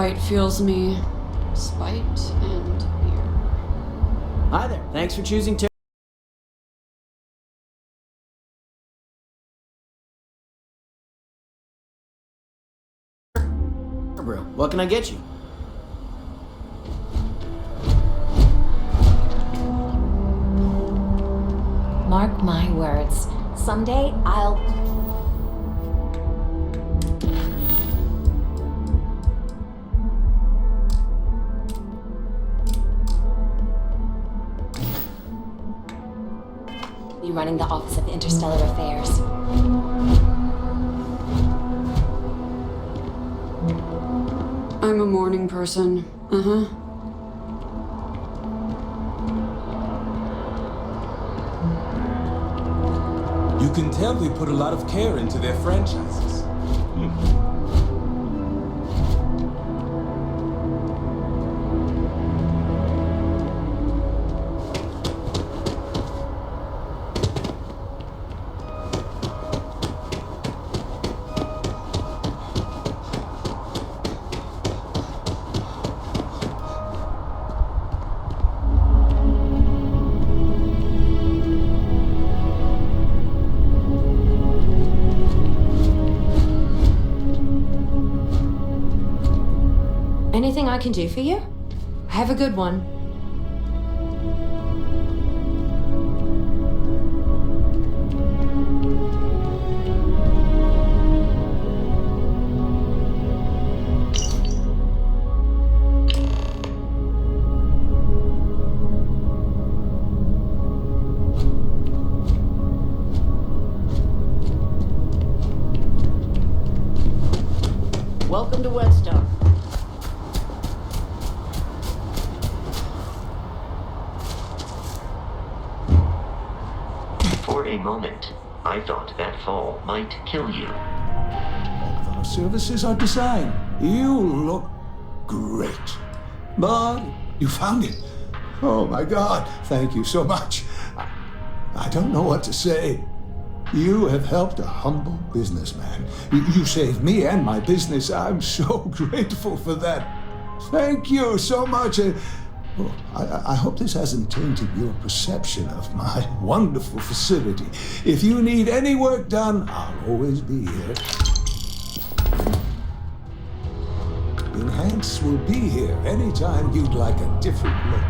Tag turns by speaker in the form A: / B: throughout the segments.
A: Spite fuels me. Spite and beer.
B: Hi there. Thanks for choosing Brew. What can I get you?
C: Mark my words. Someday I'll... be running the Office of Interstellar Affairs.
A: I'm a morning person.
D: You can tell they put a lot of care into their franchises.
C: Anything I can do for you? Have a good one.
B: Welcome to Whetstone.
E: For a moment, I thought that fall might kill you.
F: All of our services are designed. You look great. But you found it. Oh my God, thank you so much. I don't know what to say. You have helped a humble businessman. You saved me and my business. I'm so grateful for that. Thank you so much. I hope this hasn't tainted your perception of my wonderful facility. If you need any work done, I'll always be here. Enhance will be here anytime you'd like a different look.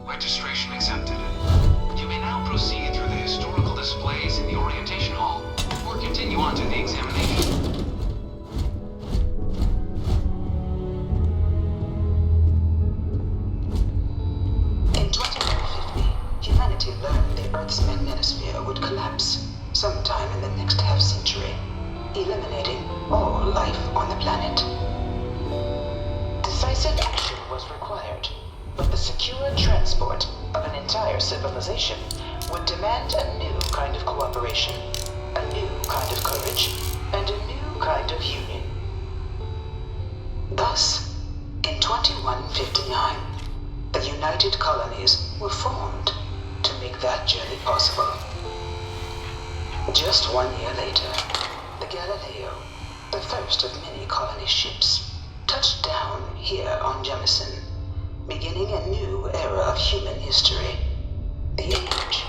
G: Registration accepted. You may now proceed through the historical displays in the orientation hall, or continue on to the examination.
H: In 2150, humanity learned the Earth's magnetosphere would collapse sometime in the next half-century, eliminating all life on the planet. Decisive action was required, but the secure transport of an entire civilization would demand a new kind of cooperation, a new kind of courage, and a new kind of union. Thus, in 2159, the United Colonies were formed to make that journey possible. Just 1 year later, the Galileo, the first of many colony ships, touched down here on Jemison, beginning a new era of human history, the age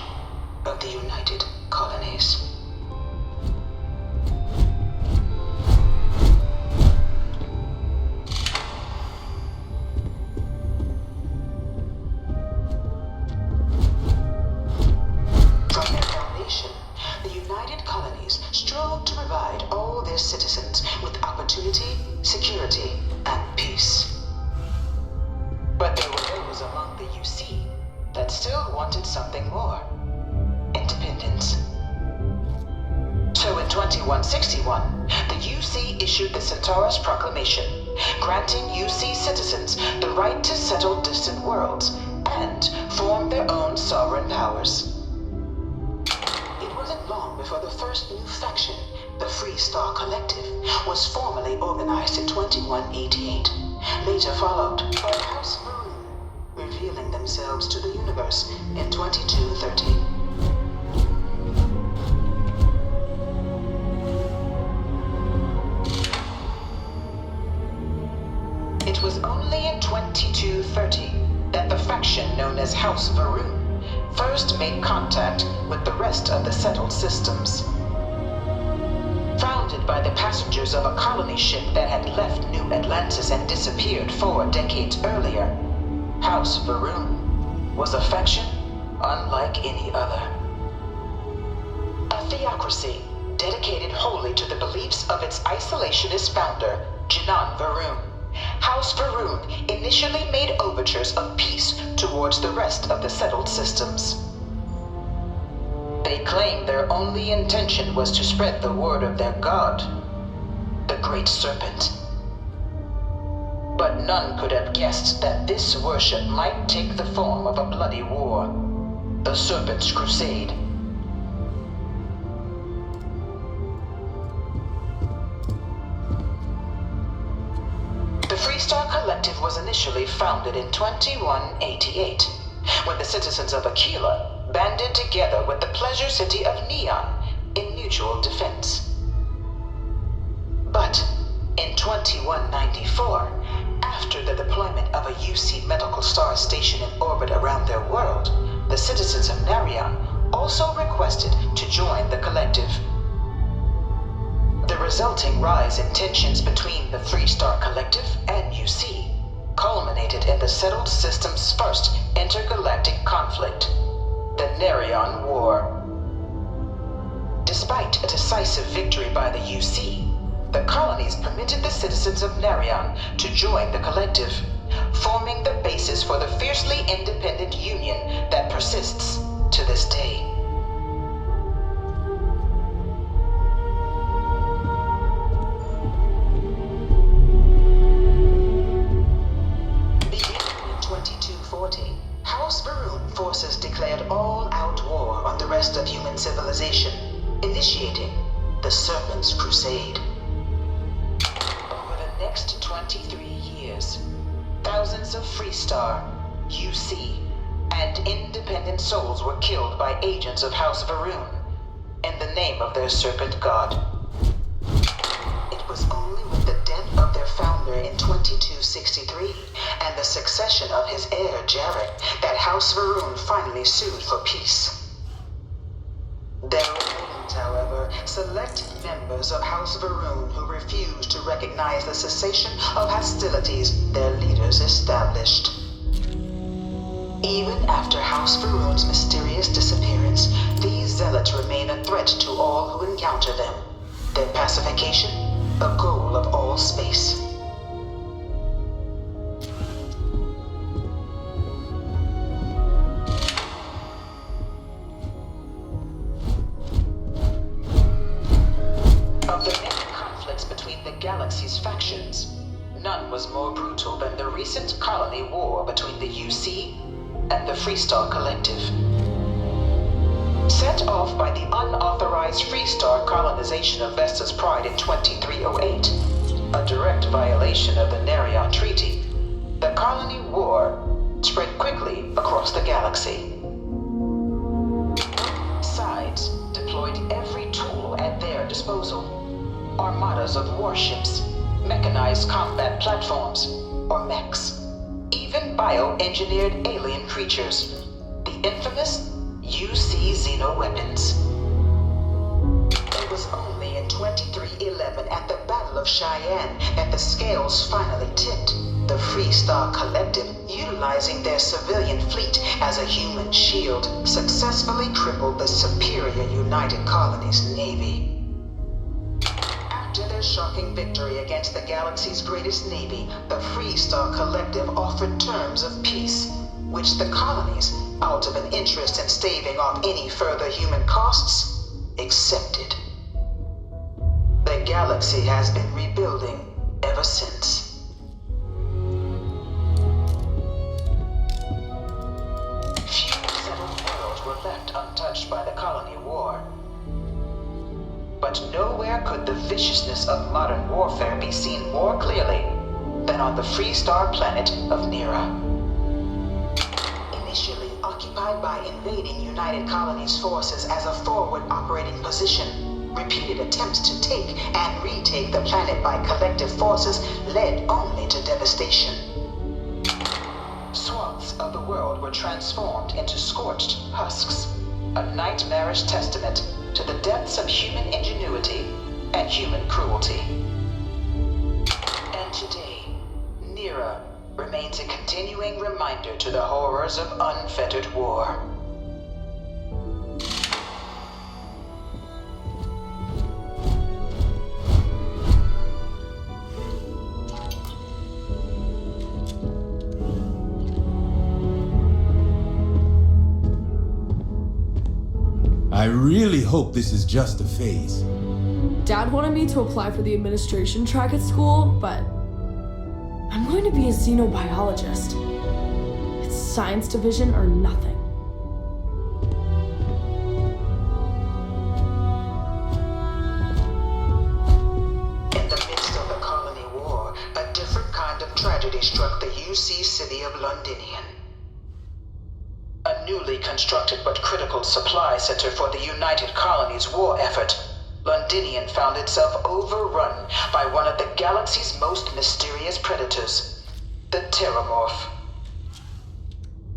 H: of the United Colonies. From their foundation, the United Colonies strove to provide all their citizens with opportunity, security, and peace. But there were those among the UC that still wanted something more. Independence. So in 2161, the UC issued the Centaurus Proclamation, granting UC citizens the right to settle distant worlds and form their own sovereign powers. It wasn't long before the first new faction, the Free Star Collective, was formally organized in 2188, later followed by House Maroon, revealing themselves to the universe in 2230. It was only in 2230 that the faction known as House Varun first made contact with the rest of the settled systems. Founded by the passengers of a colony ship that had left New Atlantis and disappeared 4 decades earlier, House Varun was a faction unlike any other. A theocracy dedicated wholly to the beliefs of its isolationist founder, Jinan Varun. House Varun initially made overtures of peace towards the rest of the settled systems. They claimed their only intention was to spread the word of their god, the Great Serpent. But none could have guessed that this worship might take the form of a bloody war, the Serpent's Crusade. The Freestar Collective was initially founded in 2188, when the citizens of Aquila banded together with the pleasure city of Neon in mutual defense. But in 2194, after the deployment of a UC medical star station in orbit around their world, the citizens of Narion also requested to join the collective. The resulting rise in tensions between the Freestar Collective and UC culminated in the settled system's first intergalactic conflict, the Narion War. Despite a decisive victory by the UC, the colonies permitted the citizens of Narion to join the collective, forming the basis for the fiercely independent union that persists to this day. Beginning in 2240, House Varun forces declared all-out war on the rest of human civilization, initiating the Serpent's Crusade. Over the next 23 years, thousands of Freestar, UC, and independent souls were killed by agents of House Varun in the name of their serpent god. It was only with the death of their founder in 2263 and the succession of his heir Jarrett that House Varun finally sued for peace. There remained, however, select members of House Varun who refused to recognize the cessation of hostilities their leaders established. Even after House Faroon's mysterious disappearance, these zealots remain a threat to all who encounter them. Their pacification, a goal of all space. Of the many conflicts between the galaxy's factions, none was more brutal than the recent colony war between the UC and the Freestar Collective. Set off by the unauthorized Freestar colonization of Vesta's Pride in 2308, a direct violation of the Nerion Treaty, the colony war spread quickly across the galaxy. Sides deployed every tool at their disposal. Armadas of warships, mechanized combat platforms, or mechs, even bioengineered alien creatures, the infamous UC xeno-weapons. It was only in 2311 at the Battle of Cheyenne that the scales finally tipped, the Freestar Collective, utilizing their civilian fleet as a human shield, successfully crippled the superior United Colonies Navy. After their shocking victory against the galaxy's greatest navy, the Freestar Collective offered terms of peace, which the colonies, out of an interest in staving off any further human costs, accepted. The galaxy has been rebuilding ever since. Few settled worlds were left untouched by the colony war. But nowhere could the viciousness of modern warfare be seen more clearly than on the Freestar planet of Nera. Initially occupied by invading United Colonies forces as a forward operating position, repeated attempts to take and retake the planet by collective forces led only to devastation. Swaths of the world were transformed into scorched husks, a nightmarish testament to the depths of human ingenuity and human cruelty. And today, Nera remains a continuing reminder to the horrors of unfettered war.
D: I really hope this is just a phase.
I: Dad wanted me to apply for the administration track at school, but I'm going to be a xenobiologist. It's science division or nothing.
H: In the midst of the colony war, a different kind of tragedy struck the UC city of Londinian. A newly constructed but critical supply center for the United Colonies' war effort, Londinian found itself overrun by one of the galaxy's most mysterious predators, the Terramorph.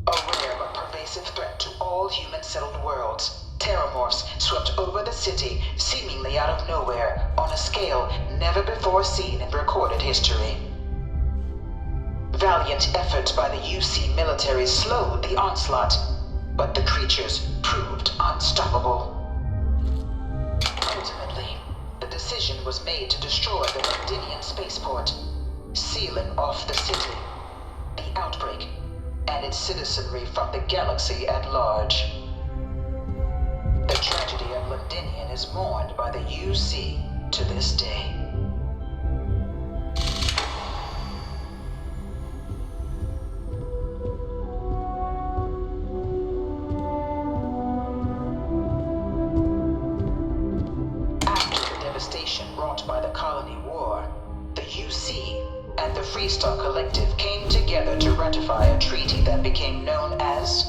H: A rare but pervasive threat to all human-settled worlds, Terramorphs swept over the city, seemingly out of nowhere, on a scale never before seen in recorded history. Valiant efforts by the UC military slowed the onslaught, but the creatures proved unstoppable. Ultimately, the decision was made to destroy the Londinian spaceport, sealing off the city, the outbreak, and its citizenry from the galaxy at large. The tragedy of Londinian is mourned by the UC to this day. Brought by the colony war, the UC and the Freestar Collective came together to ratify a treaty that became known as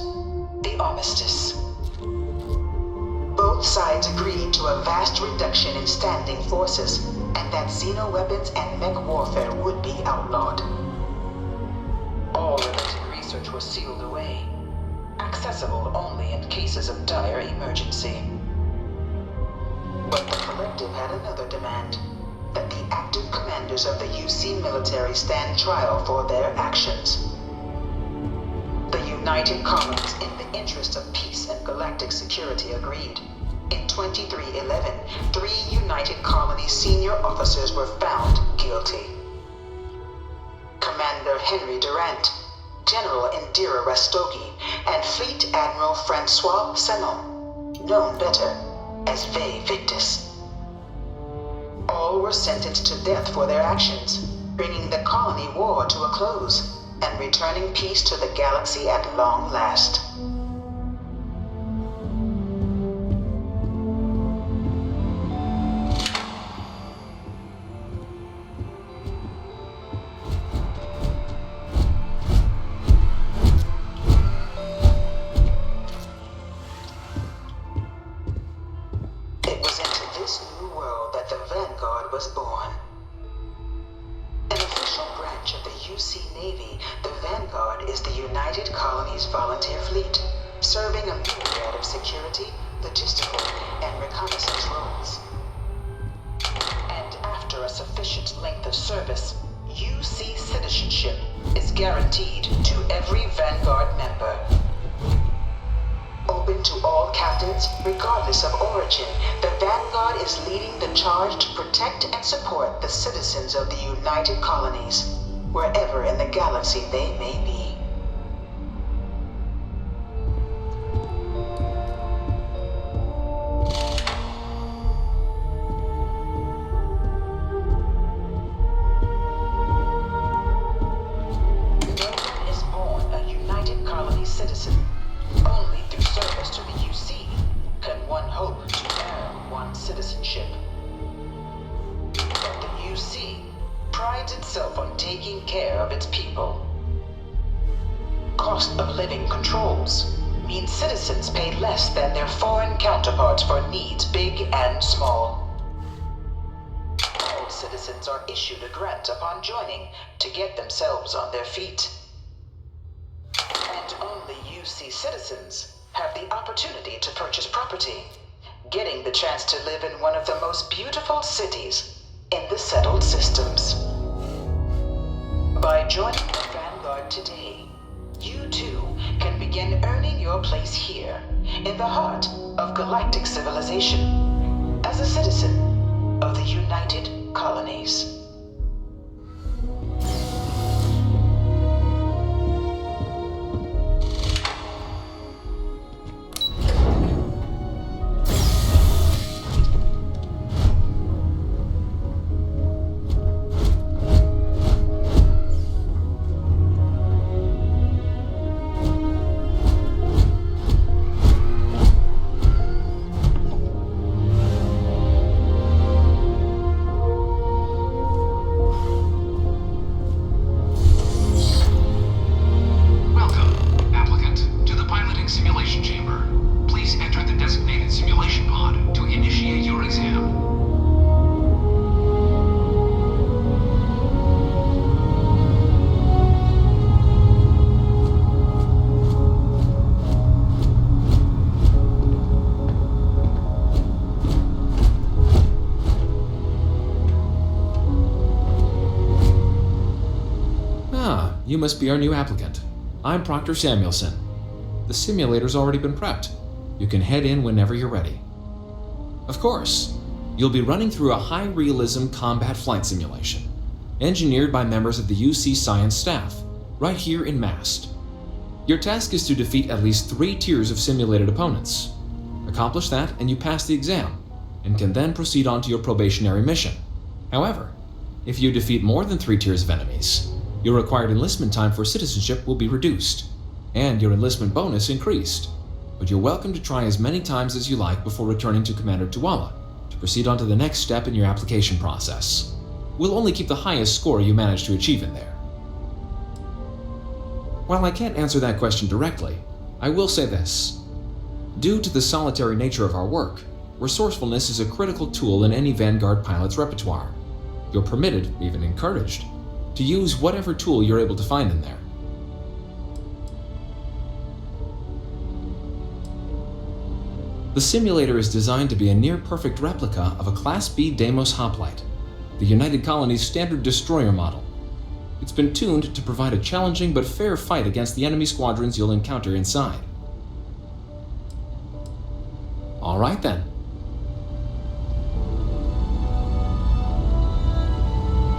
H: the Armistice. Both sides agreed to a vast reduction in standing forces, and that xeno-weapons and mech warfare would be outlawed. All related research was sealed away, accessible only in cases of dire emergency. But the Collective had another demand, that the active commanders of the UC military stand trial for their actions. The United United Colonies in the interest of peace and galactic security agreed. In 2311, 3 United Colonies senior officers were found guilty. Commander Henry Durant, General Indira Rastogi, and Fleet Admiral Francois Sanon, known better as Ve Victus. All were sentenced to death for their actions, bringing the colony war to a close and returning peace to the galaxy at long last. It was into this new world that the Vanguard was born. An official branch of the UC Navy, the Vanguard is the United Colonies Volunteer Fleet, serving a myriad of security, logistical, and reconnaissance roles. And after a sufficient length of service, UC citizenship is guaranteed to every Vanguard member. Open to all captains, regardless of origin, the Vanguard is leading the charge to protect and support the citizens of the United Colonies, wherever in the galaxy they may be. No one is born a United Colonies citizen. Only through service to the UC can one hope to earn one's citizenship. But the UC prides itself on taking care of its people. Cost of living controls mean citizens pay less than their foreign counterparts for needs big and small. All citizens are issued a grant upon joining to get themselves on their feet. And only UC citizens have the opportunity to purchase property, getting the chance to live in one of the most beautiful cities in the settled systems. By joining the Vanguard today, you too can begin earning your place here, in the heart of galactic civilization, as a citizen of the United Colonies.
G: Welcome, applicant, to the piloting simulation chamber. Please enter the designated simulation pod to initiate your exam.
J: Ah, you must be our new applicant. I'm Proctor Samuelson. The simulator's already been prepped. You can head in whenever you're ready. Of course, you'll be running through a high-realism combat flight simulation, engineered by members of the UC science staff, right here in MAST. Your task is to defeat at least 3 tiers of simulated opponents. Accomplish that and you pass the exam, and can then proceed on to your probationary mission. However, if you defeat more than 3 tiers of enemies, your required enlistment time for citizenship will be reduced, and your enlistment bonus increased. But you're welcome to try as many times as you like before returning to Commander Tuala to proceed on to the next step in your application process. We'll only keep the highest score you manage to achieve in there. While I can't answer that question directly, I will say this. Due to the solitary nature of our work, resourcefulness is a critical tool in any Vanguard pilot's repertoire. You're permitted, even encouraged, to use whatever tool you're able to find in there. The simulator is designed to be a near-perfect replica of a Class B Deimos hoplite, the United Colony's standard destroyer model. It's been tuned to provide a challenging but fair fight against the enemy squadrons you'll encounter inside. All right then.